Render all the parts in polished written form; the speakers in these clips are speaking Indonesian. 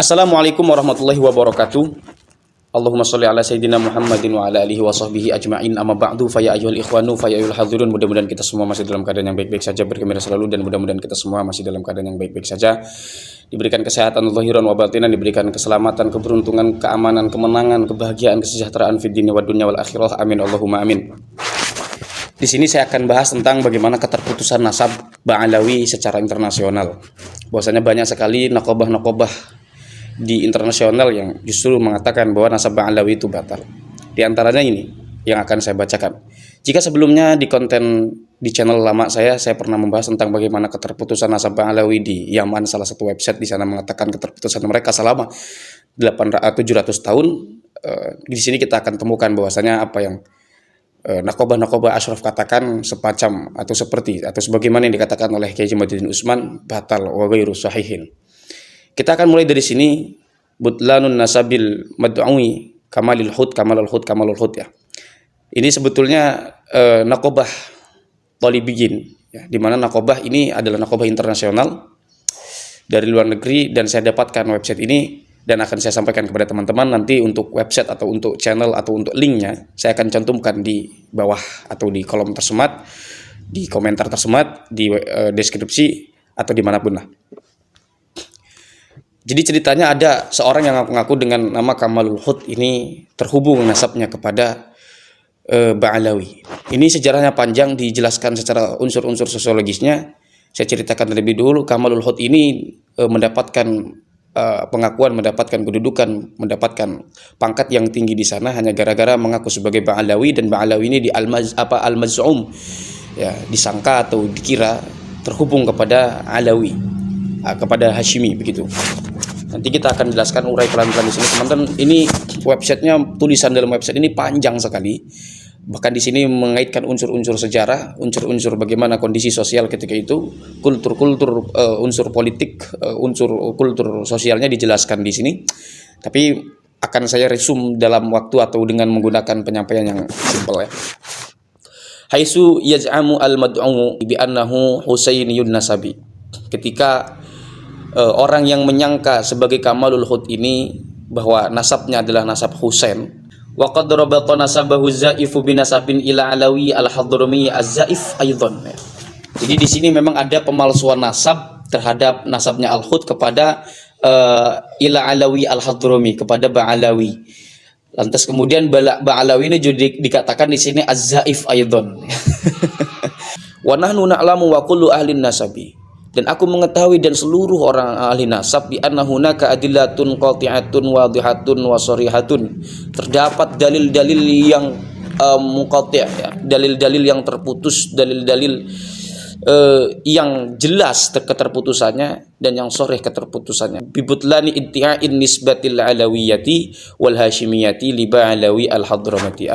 Assalamualaikum warahmatullahi wabarakatuh. Allahumma sholli ala sayyidina Muhammadin wa ala alihi wa sahbihi ajma'in. Amma ba'du fa ya ayyuhal ikhwanu fa ya ayyuhal hadzirun. Mudah-mudahan kita semua masih dalam keadaan yang baik-baik saja, bergembira selalu, dan mudah-mudahan kita semua masih dalam keadaan yang baik-baik saja. Diberikan kesehatan zahiran wa batinan, diberikan keselamatan, keberuntungan, keamanan, kemenangan, kebahagiaan, kesejahteraan fid dunya wad dunya wal akhirah. Amin Allahumma amin. Di sini saya akan bahas tentang bagaimana keterputusan nasab Ba'alawi secara internasional. Bahwasanya banyak sekali nakobah-nakobah di internasional yang justru mengatakan bahwa nasab Ba'alawi itu batal. Di antaranya ini yang akan saya bacakan. Jika sebelumnya di konten di channel lama saya pernah membahas tentang bagaimana keterputusan nasab Ba'alawi di Yaman, salah satu website di sana mengatakan keterputusan mereka selama 700 tahun. Di sini kita akan temukan bahwasanya apa yang nakobah Ashraf katakan semacam atau seperti atau sebagaimana yang dikatakan oleh Kiai Jamaluddin Utsman batal wa ghairu sahihin. Kita akan mulai dari sini, butlanun nasabil mad'ui kamalul hud ya. Ini sebetulnya nakobah talibiyin ya, di mana nakobah ini adalah nakobah internasional dari luar negeri, dan saya dapatkan website ini dan akan saya sampaikan kepada teman-teman nanti. Untuk website atau untuk channel atau untuk linknya saya akan cantumkan di bawah atau di kolom tersemat, di komentar tersemat, di deskripsi atau dimanapun lah. Jadi ceritanya ada seorang yang mengaku dengan nama Kamalul Hud, ini terhubung nasabnya kepada Ba'alawi. Ini sejarahnya panjang, dijelaskan secara unsur-unsur sosiologisnya. Saya ceritakan terlebih dulu. Kamalul Hud ini mendapatkan pengakuan, mendapatkan kedudukan, mendapatkan pangkat yang tinggi di sana hanya gara-gara mengaku sebagai Ba'alawi, dan Ba'alawi ini di al-maz'um ya, disangka atau dikira terhubung kepada Alawi, kepada Hashimi begitu. Nanti kita akan jelaskan urai pelan-pelan di sini, teman-teman. Ini websitenya, tulisan dalam website ini panjang sekali. Bahkan di sini mengaitkan unsur-unsur sejarah, unsur-unsur bagaimana kondisi sosial ketika itu, kultur-kultur, unsur politik, unsur kultur sosialnya dijelaskan di sini. Tapi akan saya resum dalam waktu atau dengan menggunakan penyampaian yang simpel ya. Haitsu yaz'amu al-mad'u bi annahu Husainiyun nasabi. Ketika orang yang menyangka sebagai Kamalul Hud ini bahwa nasabnya adalah nasab Husain, wa qad rabata nasabahu zaifu bi nasabin ila Alawi al-Hadrami az-zaif aidan. Jadi di sini memang ada pemalsuan nasab terhadap nasabnya Al-Hud kepada ila Alawi al-Hadrami, kepada Ba'alawi. Lantas kemudian Ba'alawi ini juga dikatakan di sini az-zaif aidan. Wa nahnu na'lamu wa kullu ahli nasabi, dan aku mengetahui dan seluruh orang ahli nasab bi anna hunaka adillatun qati'atun wadihatun wa sharihatun, terdapat dalil-dalil yang muqati' ya, dalil-dalil yang terputus, dalil-dalil yang jelas keterputusannya dan yang sharih keterputusannya. Bibutlani inti'a'in nisbatil alawiyyati wal hashimiyyati li ba'alawi al-hadramati.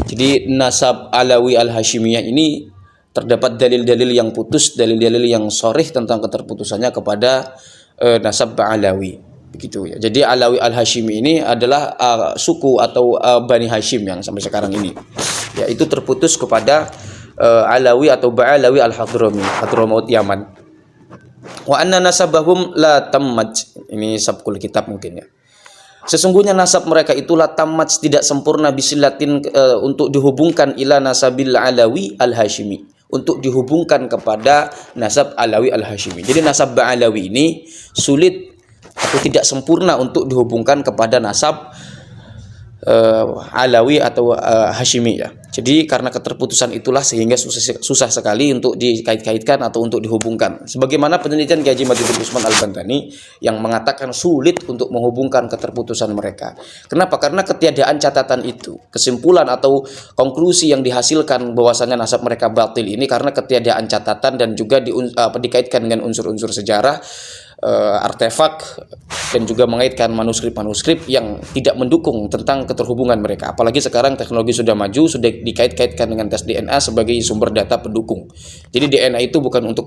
Jadi nasab Alawi al-Hashimiyah ini terdapat dalil-dalil yang putus, dalil-dalil yang sharih tentang keterputusannya kepada nasab Ba'alawi begitu ya. Jadi Alawi al-Hashimi ini adalah suku atau Bani Hashim yang sampai sekarang ini ya, itu terputus kepada Alawi atau Ba'alawi al-Hadrami, Hadramaut Yaman. Wa anna nasabahum la tammaj, ini sabkul kitab mungkin ya. Sesungguhnya nasab mereka itulah tammaj, tidak sempurna, bisilatin untuk dihubungkan ila nasabil Alawi al-Hashimi, untuk dihubungkan kepada nasab Alawi al-Hashimi. Jadi nasab Ba'alawi ini sulit atau tidak sempurna untuk dihubungkan kepada nasab Alawi atau Hashimi ya. Jadi karena keterputusan itulah sehingga susah sekali untuk dikait-kaitkan atau untuk dihubungkan. Sebagaimana penelitian Kiai Jamaluddin Utsman Al-Bantani yang mengatakan sulit untuk menghubungkan keterputusan mereka. Kenapa? Karena ketiadaan catatan itu. Kesimpulan atau konklusi yang dihasilkan bahwasanya nasab mereka batil ini karena ketiadaan catatan dan juga dikaitkan dengan unsur-unsur sejarah, artefak, dan juga mengaitkan manuskrip-manuskrip yang tidak mendukung tentang keterhubungan mereka. Apalagi sekarang teknologi sudah maju, sudah dikait-kaitkan dengan tes DNA sebagai sumber data pendukung. Jadi DNA itu bukan untuk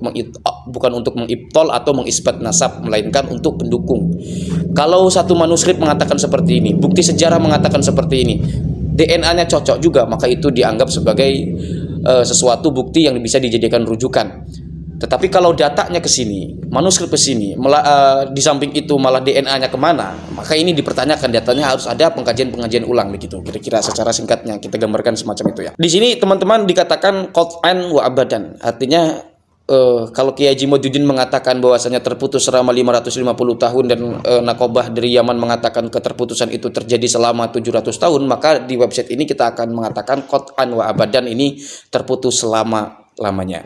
mengibtol atau mengisbat nasab, melainkan untuk pendukung. Kalau satu manuskrip mengatakan seperti ini, bukti sejarah mengatakan seperti ini, DNA-nya cocok juga, maka itu dianggap sebagai sesuatu bukti yang bisa dijadikan rujukan. Tetapi kalau datanya ke sini, manuskrip ke sini, di samping itu malah DNA-nya kemana, maka ini dipertanyakan, datanya harus ada pengkajian ulang begitu. Kira-kira secara singkatnya kita gambarkan semacam itu ya. Di sini teman-teman dikatakan qat'an wa abadan, artinya kalau Kiai Haji Modudin mengatakan bahwasanya terputus selama 550 tahun dan Nakobah dari Yaman mengatakan keterputusan itu terjadi selama 700 tahun, maka di website ini kita akan mengatakan qat'an wa abadan ini terputus selama-lamanya.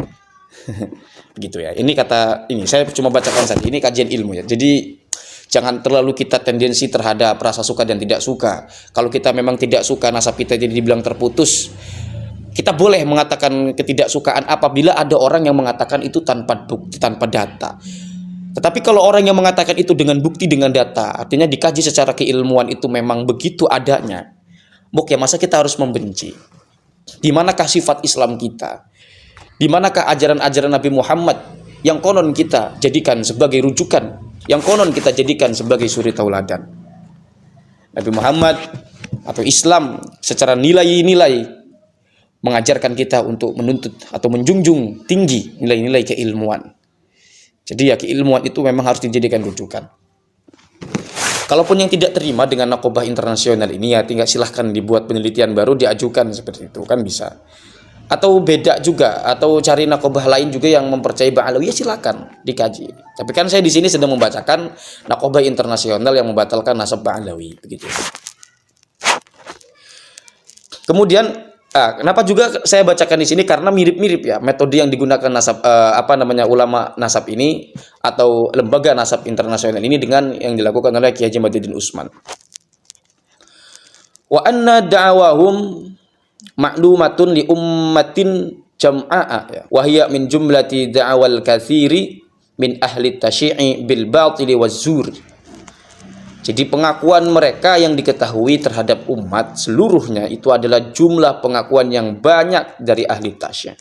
Begitu ya. Ini kata ini saya cuma bacakan saja. Ini kajian ilmu ya. Jadi jangan terlalu kita tendensi terhadap rasa suka dan tidak suka. Kalau kita memang tidak suka nasab kita jadi dibilang terputus, kita boleh mengatakan ketidaksukaan apabila ada orang yang mengatakan itu tanpa bukti, tanpa data. Tetapi kalau orang yang mengatakan itu dengan bukti, dengan data, artinya dikaji secara keilmuan itu memang begitu adanya. Ya masa kita harus membenci? Di manakah sifat Islam kita? Di manakah ajaran-ajaran Nabi Muhammad yang konon kita jadikan sebagai rujukan, yang konon kita jadikan sebagai suri tauladan? Nabi Muhammad atau Islam secara nilai-nilai mengajarkan kita untuk menuntut atau menjunjung tinggi nilai-nilai keilmuan. Jadi ya keilmuan itu memang harus dijadikan rujukan. Kalaupun yang tidak terima dengan Nakobah internasional ini ya tinggal silahkan dibuat penelitian baru, diajukan seperti itu kan bisa. Atau beda juga, atau cari Nakobah lain juga yang mempercayai Ba'alawi, ya silakan dikaji. Tapi kan saya di sini sedang membacakan Nakobah internasional yang membatalkan nasab Ba'alawi, begitu. Kemudian, kenapa juga saya bacakan di sini karena mirip-mirip ya metode yang digunakan nasab ulama nasab ini atau lembaga nasab internasional ini dengan yang dilakukan oleh Kiai Haji Modudin Usman. Wa anna da'awahum ma'lumatun li ummatin jam'a'a ya. Wahya min jumlati da'awal kathiri min ahli tasyi'i bil batili waz zur. Jadi pengakuan mereka yang diketahui terhadap umat seluruhnya itu adalah jumlah pengakuan yang banyak dari ahli tasyi'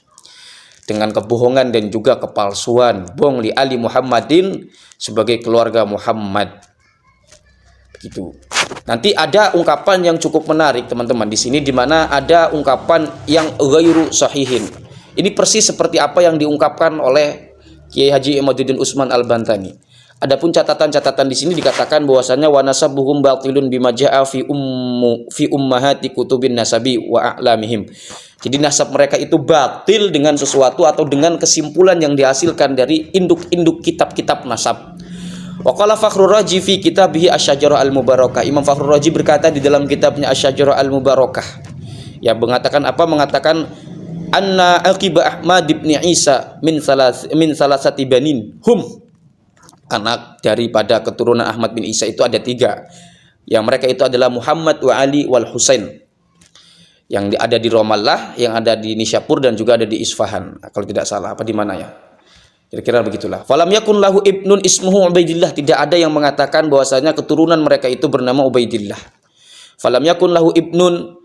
dengan kebohongan dan juga kepalsuan. Bong li ali Muhammadin sebagai keluarga Muhammad. Begitu. Nanti ada ungkapan yang cukup menarik teman-teman di sini, di mana ada ungkapan yang ghairu sahihin. Ini persis seperti apa yang diungkapkan oleh Kiai Haji Imaduddin Usman Al-Bantani. Adapun catatan-catatan di sini dikatakan bahwasanya wa nasabuhum batilun bima jaa fi ummahati kutubin nasabi wa a'lamihim. Jadi nasab mereka itu batil dengan sesuatu atau dengan kesimpulan yang dihasilkan dari induk-induk kitab-kitab nasab. Waqala Fakhrur Razi fi kitabih Asy-Syajarah Al-Mubarakah. Imam Fakhrur Razi berkata di dalam kitabnya Asy-Syajarah Al-Mubarakah. Ya mengatakan apa? Mengatakan anna aqiba Ahmad bin Isa min salasati banin hum. Anak daripada keturunan Ahmad bin Isa itu ada 3. Yang mereka itu adalah Muhammad wa Ali wal Husain. Yang ada di Ramallah, yang ada di Nishapur dan juga ada di Isfahan. Kalau tidak salah, apa di mana ya? Kira-kira begitulah. Falam yakun lahu ibnun ismuhu Ubaidillah. Tidak ada yang mengatakan bahwasanya keturunan mereka itu bernama Ubaidillah. Falam yakun lahu ibnun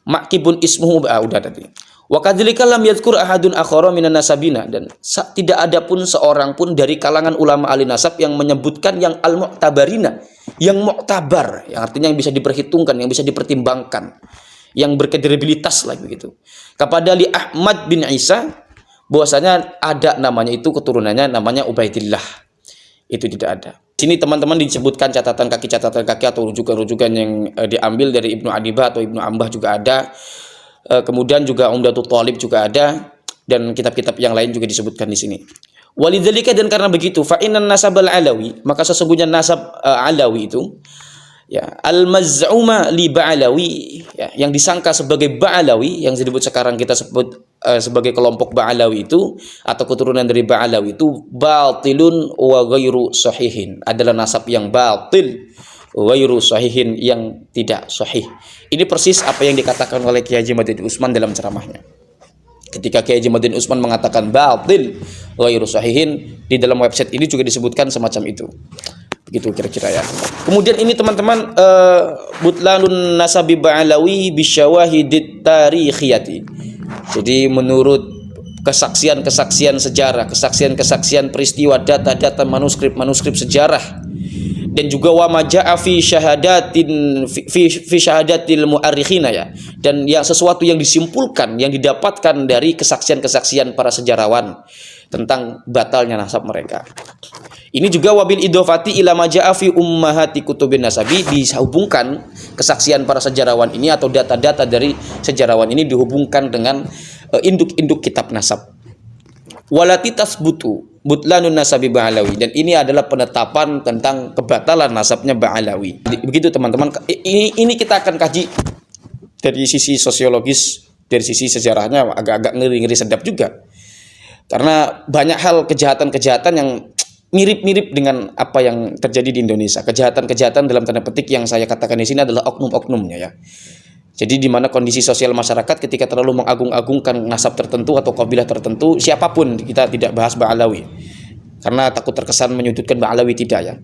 ma'kibun ismuhu udah tadi. Wa kadzalika lam yadhkur ahadun akhara minan nasabina, dan tidak ada pun seorang pun dari kalangan ulama ahli nasab yang menyebutkan yang al-mu'tabarina, yang mu'tabar, yang artinya yang bisa diperhitungkan, yang bisa dipertimbangkan, yang berkredibilitas lah begitu. Kepada li Ahmad bin Isa bahwasanya ada namanya itu keturunannya namanya Ubaidillah. Itu tidak ada. Sini teman-teman disebutkan catatan kaki atau rujukan-rujukan yang diambil dari Ibnu Adibah atau Ibnu Ambah juga ada. Kemudian juga Umdatul Thalib juga ada, dan kitab-kitab yang lain juga disebutkan di sini. Walidzalika, dan karena begitu, fa innan nasabal alawi, maka sesungguhnya nasab alawi itu ya al-maz'uma li Ba'alawi ya, yang disangka sebagai Ba'alawi, yang disebut sekarang kita sebut sebagai kelompok Ba'alawi itu atau keturunan dari Ba'alawi itu batilun wa ghairu sahihin, adalah nasab yang batil, ghairu sahihin, yang tidak sahih. Ini persis apa yang dikatakan oleh Kiai Haji Modudin Usman dalam ceramahnya. Ketika Kiai Haji Modudin Usman mengatakan batil ghairu sahihin, di dalam website ini juga disebutkan semacam itu. Begitu kira-kira ya. Kemudian ini teman-teman butlanun nasabi Ba'alawi bisyawahidit tarikhiyati. Jadi menurut kesaksian-kesaksian sejarah, kesaksian-kesaksian peristiwa, data-data manuskrip sejarah, dan juga wa majaa fi syahadatil mu'arrikhina ya, dan yang sesuatu yang disimpulkan, yang didapatkan dari kesaksian-kesaksian para sejarawan. tentang batalnya nasab mereka. Ini juga wabil idofati ila maja'a fi ummahati kutubin nasabi, dihubungkan kesaksian para sejarawan ini atau data-data dari sejarawan ini dihubungkan dengan induk-induk kitab nasab. Walati tasbutu butlanun nasabi Ba'alawi, dan ini adalah penetapan tentang kebatalan nasabnya Ba'alawi. Begitu teman-teman. Ini kita akan kaji dari sisi sosiologis, dari sisi sejarahnya agak-agak ngeri-ngeri sedap juga. Karena banyak hal kejahatan-kejahatan yang mirip-mirip dengan apa yang terjadi di Indonesia. Kejahatan-kejahatan dalam tanda petik yang saya katakan di sini adalah oknum-oknumnya ya. Jadi di mana kondisi sosial masyarakat ketika terlalu mengagung-agungkan nasab tertentu atau kabilah tertentu, siapapun, kita tidak bahas Ba'alawi. Karena takut terkesan menyudutkan Ba'alawi, tidak ya.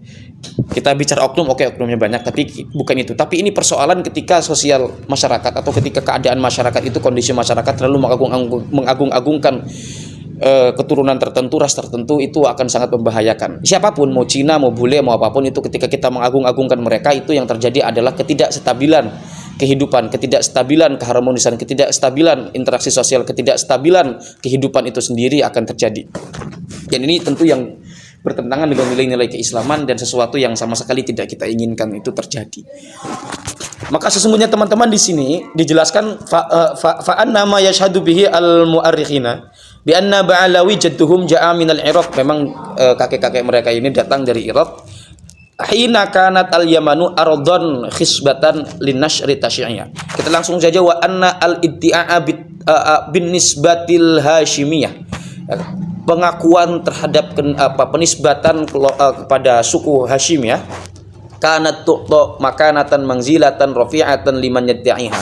Kita bicara oknum, oke, oknumnya banyak, tapi bukan itu. Tapi ini persoalan ketika sosial masyarakat atau ketika keadaan masyarakat itu, kondisi masyarakat terlalu mengagung-agungkan keturunan tertentu, ras tertentu, itu akan sangat membahayakan. Siapapun, mau Cina, mau bule, mau apapun itu, ketika kita mengagung-agungkan mereka, itu yang terjadi adalah ketidakstabilan kehidupan, ketidakstabilan keharmonisan, ketidakstabilan interaksi sosial, ketidakstabilan kehidupan itu sendiri akan terjadi. Dan ini tentu yang bertentangan dengan nilai-nilai keislaman dan sesuatu yang sama sekali tidak kita inginkan itu terjadi. Maka sesungguhnya teman-teman di sini dijelaskan fa'anna ma yashhadu bihi al-mu'arrikhina bi anna Ba'alawi jadduhum ja'a minal Iraq. Memang kakek-kakek mereka ini datang dari Irak. Hina kanat al-Yamanu ardon khisbatan linnashri tasyi'iyah. Kita langsung saja wa anna al-iddi'a bin nisbatil Hashimiyah. Pengakuan terhadap penisbatan kepada suku Hashim ya. Kanat tu'to makanatan manzilatan rafi'atan liman yadda'iha.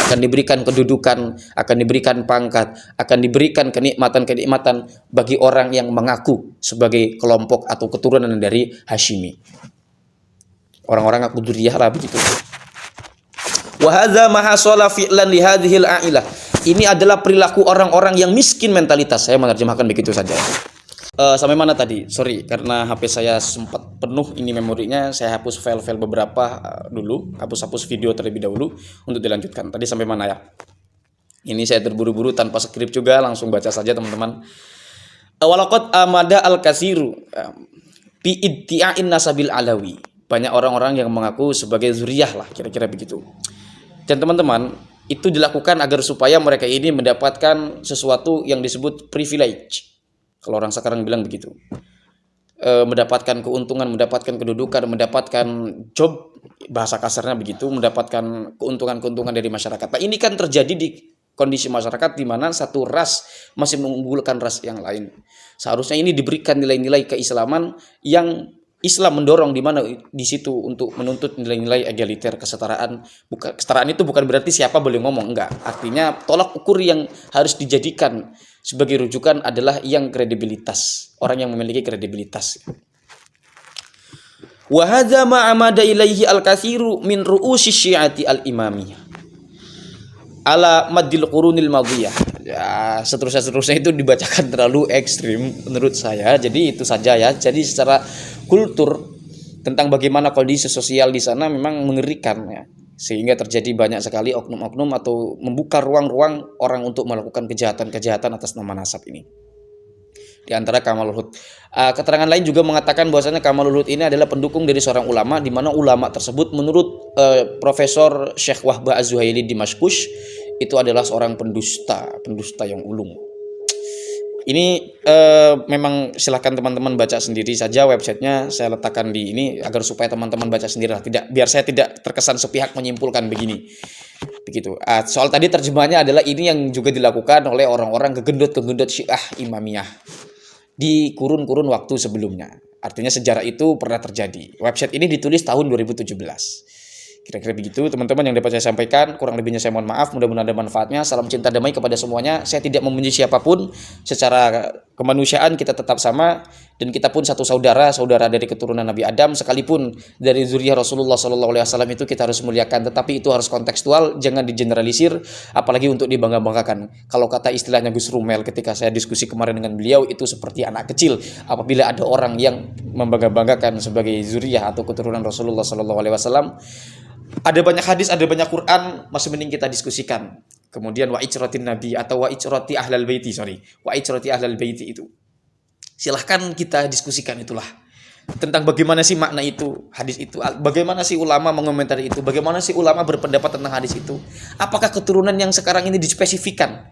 Akan diberikan kedudukan, akan diberikan pangkat, akan diberikan kenikmatan-kenikmatan bagi orang yang mengaku sebagai kelompok atau keturunan dari Hashimi. Orang-orang aku dzurriyyah lah begitu. Wa hadza ma hasala fi'lan li hadhil a'ilah. Ini adalah perilaku orang-orang yang miskin mentalitas. Saya menerjemahkan begitu saja. Sampai mana tadi? Sorry, karena HP saya sempat penuh ini memorinya. Saya hapus file-file beberapa dulu, hapus video terlebih dahulu untuk dilanjutkan. Tadi sampai mana ya? Ini saya terburu-buru tanpa skrip juga, langsung baca saja teman-teman. Walaqad amada al-katsiru bi iddi'a'in nasabil alawi. Banyak orang-orang yang mengaku sebagai zuriyah lah, kira-kira begitu. Dan teman-teman, itu dilakukan agar supaya mereka ini mendapatkan sesuatu yang disebut privilege. Kalau orang sekarang bilang begitu. Mendapatkan keuntungan, mendapatkan kedudukan, mendapatkan job, bahasa kasarnya begitu, mendapatkan keuntungan-keuntungan dari masyarakat. Nah, ini kan terjadi di kondisi masyarakat di mana satu ras masih mengunggulkan ras yang lain. Seharusnya ini diberikan nilai-nilai keislaman yang Islam mendorong di mana di situ untuk menuntut nilai-nilai egaliter, kesetaraan. Kesetaraan itu bukan berarti siapa boleh ngomong, enggak. Artinya tolak ukur yang harus dijadikan sebagai rujukan adalah yang kredibilitas, orang yang memiliki kredibilitas. Wa hadza ma amada ilaihi al-katsiru min ru'usi syi'ati al-imamiyah ala maddil qurunil madhiyah. Ya, seterusnya itu dibacakan terlalu ekstrim menurut saya. Jadi itu saja ya. Jadi secara kultur tentang bagaimana kondisi sosial di sana memang mengerikan ya. Sehingga terjadi banyak sekali oknum-oknum atau membuka ruang-ruang orang untuk melakukan kejahatan-kejahatan atas nama nasab ini. Di antara Kamalul Hud. Keterangan lain juga mengatakan bahwasanya Kamalul Hud ini adalah pendukung dari seorang ulama, di mana ulama tersebut menurut Profesor Syekh Wahbah Az-Zuhaili di Mashkush itu adalah seorang pendusta yang ulung. Ini memang silahkan teman-teman baca sendiri saja, websitenya saya letakkan di ini agar supaya teman-teman baca sendiri lah. Biar saya tidak terkesan sepihak menyimpulkan begini. Begitu. Soal tadi terjemahannya adalah ini yang juga dilakukan oleh orang-orang kegendut-kegendut Syiah Imamiyah di kurun-kurun waktu sebelumnya. Artinya sejarah itu pernah terjadi. Website ini ditulis tahun 2017. Kira-kira begitu teman-teman yang dapat saya sampaikan. Kurang lebihnya saya mohon maaf, mudah-mudahan ada manfaatnya. Salam cinta damai kepada semuanya. Saya tidak membenci siapapun. Secara kemanusiaan kita tetap sama, dan kita pun satu saudara dari keturunan Nabi Adam, sekalipun dari zuriyah Rasulullah SAW itu kita harus muliakan. Tetapi itu harus kontekstual, jangan digeneralisir, apalagi untuk dibangga-banggakan. Kalau kata istilahnya Gus Rumel ketika saya diskusi kemarin dengan beliau, itu seperti anak kecil apabila ada orang yang membangga-banggakan sebagai zuriyah atau keturunan Rasulullah SAW. Ada banyak hadis, ada banyak Quran, masih mending kita diskusikan. Kemudian wa icratin nabi atau wa icrati ahlal baiti, wa icrati ahlal baiti itu. Silahkan kita diskusikan itulah. Tentang bagaimana sih makna itu, hadis itu, bagaimana sih ulama mengomentari itu, bagaimana sih ulama berpendapat tentang hadis itu. Apakah keturunan yang sekarang ini dispesifikan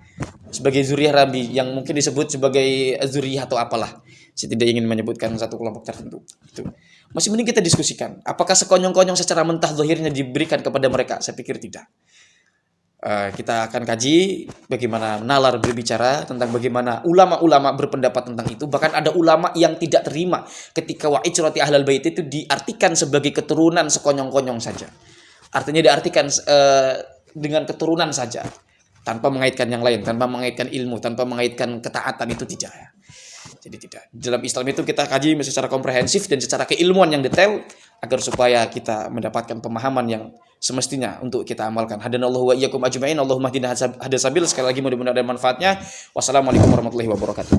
sebagai zuriyah Nabi yang mungkin disebut sebagai zuriyah atau apalah. Saya tidak ingin menyebutkan satu kelompok tertentu. Itu. Masih mending kita diskusikan. Apakah sekonyong-konyong secara mentah zahirnya diberikan kepada mereka? Saya pikir tidak. Kita akan kaji bagaimana nalar berbicara tentang bagaimana ulama-ulama berpendapat tentang itu. Bahkan ada ulama yang tidak terima ketika wa icrati ahlal bait itu diartikan sebagai keturunan sekonyong-konyong saja. Artinya diartikan dengan keturunan saja, tanpa mengaitkan yang lain, tanpa mengaitkan ilmu, tanpa mengaitkan ketaatan, itu tidak ya. Jadi tidak. Dalam Islam itu kita kaji secara komprehensif dan secara keilmuan yang detail agar supaya kita mendapatkan pemahaman yang semestinya untuk kita amalkan. Hadanallahu wa iyyakum ajma'in. Allahumma hdina hadasabil. Sekali lagi mudah-mudahan ada manfaatnya. Wassalamualaikum warahmatullahi wabarakatuh.